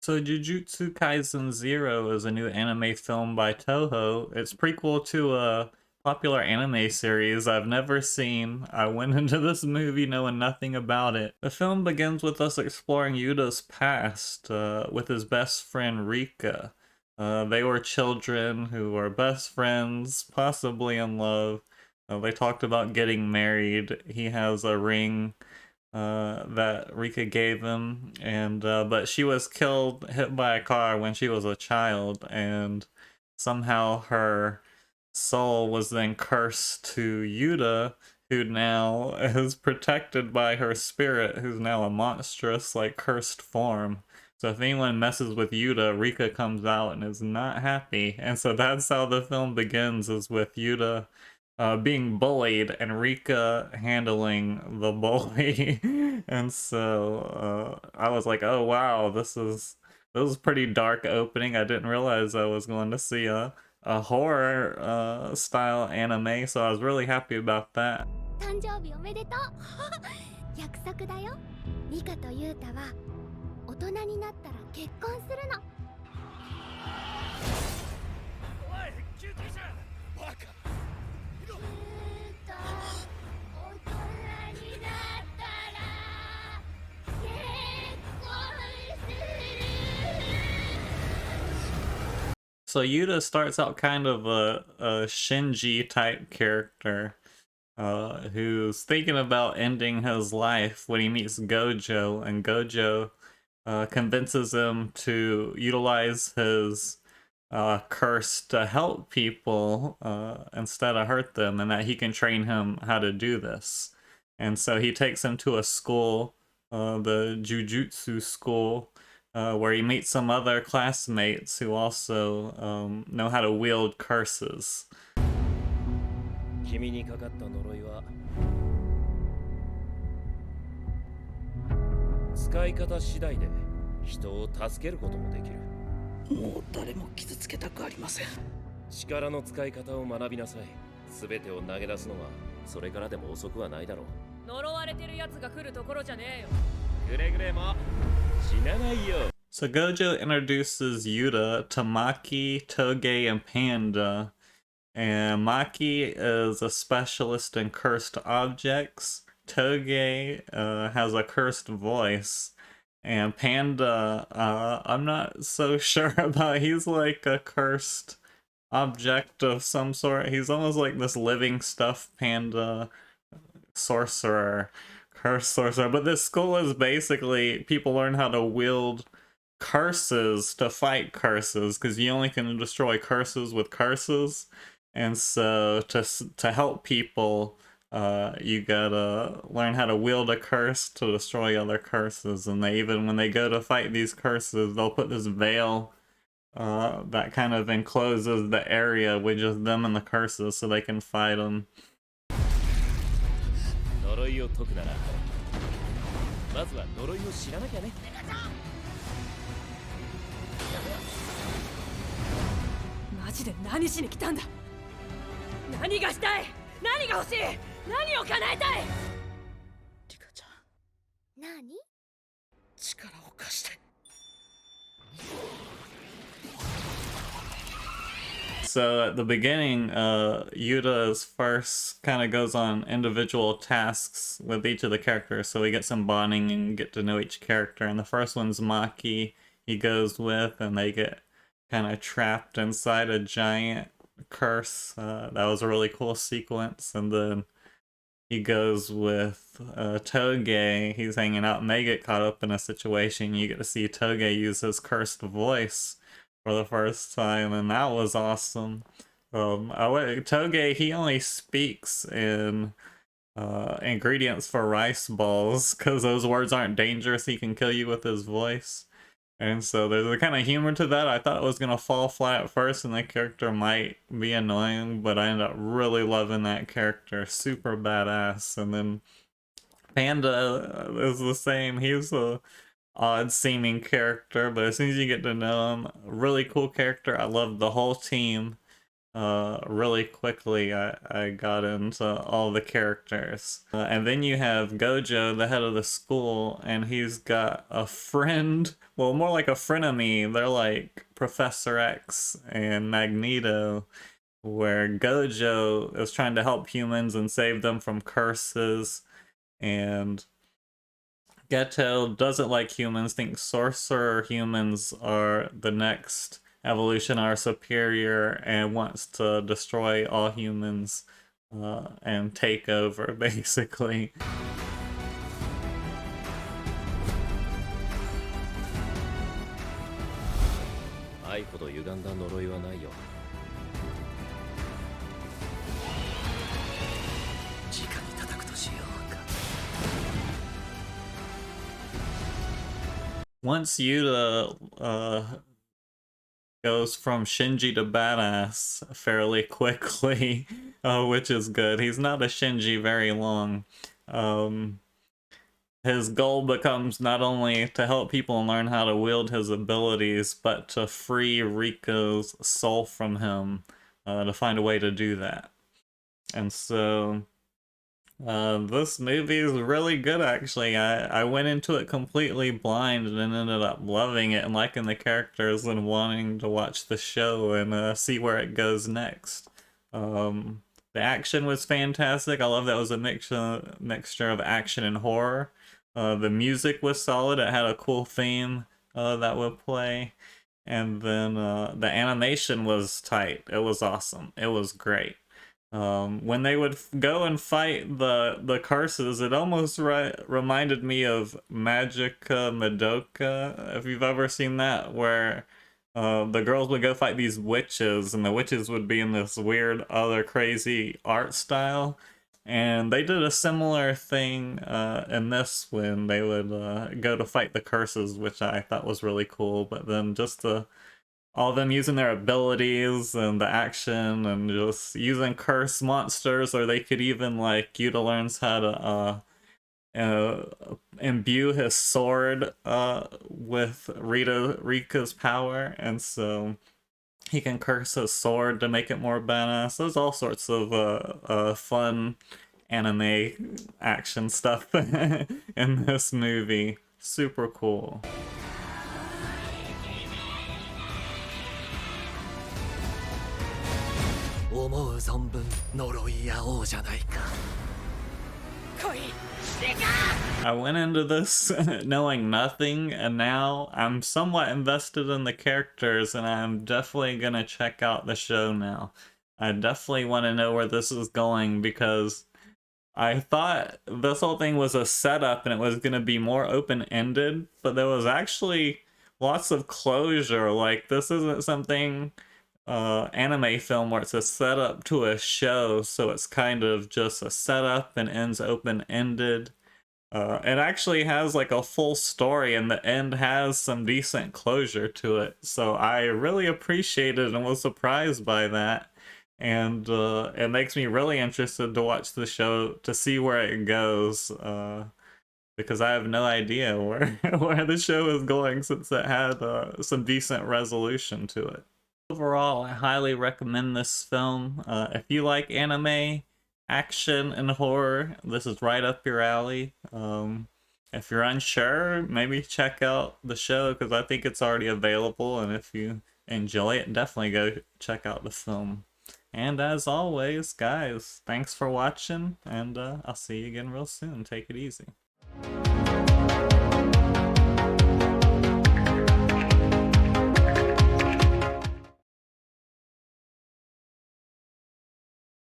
So Jujutsu Kaisen 0 is a new anime film by Toho. It's prequel to a popular anime series I've never seen. I went into this movie knowing nothing about it. The film begins with us exploring Yuta's past with his best friend Rika. They were children who were best friends, possibly in love. They talked about getting married. He has a ring that Rika gave him, and but she was hit by a car when she was a child, and somehow her soul was then cursed to Yuta, who now is protected by her spirit, who's now a monstrous, like, cursed form. So if anyone messes with Yuta, Rika comes out and is not happy. And so that's how the film begins, is with Yuta being bullied and Rika handling the bully. And so I was like, oh wow, this is a pretty dark opening. I didn't realize I was going to see a horror style anime, so I was really happy about that. 誕生日おめでとう約束だよリカとユータは大人になったら結婚するのおい救急車バカユータ大人になったら結婚する So Yuta starts out kind of a Shinji type character who's thinking about ending his life when he meets Gojo, and Gojo convinces him to utilize his curse to help people instead of hurt them, and that he can train him how to do this. And so he takes him to a school, the Jujutsu school, where he meets some other classmates who also know how to wield curses. 君にかかった呪いは使い方次第で人を助けることもできる。もう誰も傷つけたくありません。力の使い方を学びなさい。すべてを投げ出すのはそれからでも遅くはないだろう。呪われてるやつが来るところじゃねえよ。くれぐれも死なないよ。 So Gojo introduces Yuta to Maki, Toge, and Panda. And Maki is a specialist in cursed objects. Toge has a cursed voice. And Panda, I'm not so sure about. He's like a cursed object of some sort. He's almost like this living stuff panda sorcerer, cursed sorcerer. But this school is basically people learn how to wield curses to fight curses, because you only can destroy curses with curses. And so to help people, you gotta learn how to wield a curse to destroy other curses. And they even, when they go to fight these curses, they'll put this veil that kind of encloses the area with just them and the curses, so they can fight them. 呪いを解くならまずは呪いを知らなきゃね。マジで何しに来たんだ。何がしたい、何が欲しい、何を叶えたい。リカちゃん、何力を貸して。 So at the beginning, Yuta's first kind of goes on individual tasks with each of the characters, so we get some bonding and get to know each character. And the first one's Maki, he goes with, and they get kind of trapped inside a giant curse. That was a really cool sequence. And then he goes with Toge, he's hanging out, and they get caught up in a situation. You get to see Toge use his cursed voice for the first time, and that was awesome. Toge, he only speaks in ingredients for rice balls, because those words aren't dangerous. He can kill you with his voice. And so there's a kind of humor to that. I thought it was going to fall flat at first and the character might be annoying, but I ended up really loving that character. Super badass. And then Panda is the same. He's a odd seeming character, but as soon as you get to know him, really cool character. I loved the whole team. really quickly I got into all the characters. And then you have Gojo, the head of the school, and he's got a friend, well, more like a frenemy. They're like Professor X and Magneto, where Gojo is trying to help humans and save them from curses, and Geto doesn't like humans, thinks sorcerer humans are the next evolution, are superior, and wants to destroy all humans and take over, basically. 愛ほど歪んだ呪いはないよ。直に叩くとしようか。 Once Yuta goes from Shinji to badass fairly quickly, which is good. He's not a Shinji very long. His goal becomes not only to help people learn how to wield his abilities, but to free Riko's soul from him, to find a way to do that. And so this movie is really good, actually. I went into it completely blind and ended up loving it and liking the characters and wanting to watch the show and see where it goes next. The action was fantastic. I love that it was a mixture of action and horror. The music was solid. It had a cool theme that would play. And then the animation was tight. It was awesome. It was great. When they would go and fight the curses, it almost reminded me of Magica Madoka, if you've ever seen that, where the girls would go fight these witches, and the witches would be in this weird other crazy art style. And they did a similar thing in this when they would go to fight the curses, which I thought was really cool. But then just all of them using their abilities and the action and just using curse monsters, or they could even, like, Yuta learns how to imbue his sword with Rika's power, and so he can curse his sword to make it more badass. There's all sorts of fun anime action stuff in this movie. Super cool. 思う存分呪い合おうじゃないか。 I went into this knowing nothing, and now I'm somewhat invested in the characters, and I'm definitely gonna check out the show now. I definitely want to know where this is going, because I thought this whole thing was a setup and it was gonna be more open-ended, but there was actually lots of closure. Like, this isn't something anime film where it's a setup to a show, so it's kind of just a setup and ends open-ended. It actually has like a full story, and the end has some decent closure to it, so I really appreciated and was surprised by that. And it makes me really interested to watch the show to see where it goes, because I have no idea where where the show is going, since it had some decent resolution to it. Overall, I highly recommend this film. If you like anime, action, and horror, this is right up your alley. If you're unsure, maybe check out the show, because I think it's already available, and if you enjoy it, definitely go check out the film. And as always, guys, thanks for watching, and I'll see you again real soon. Take it easy.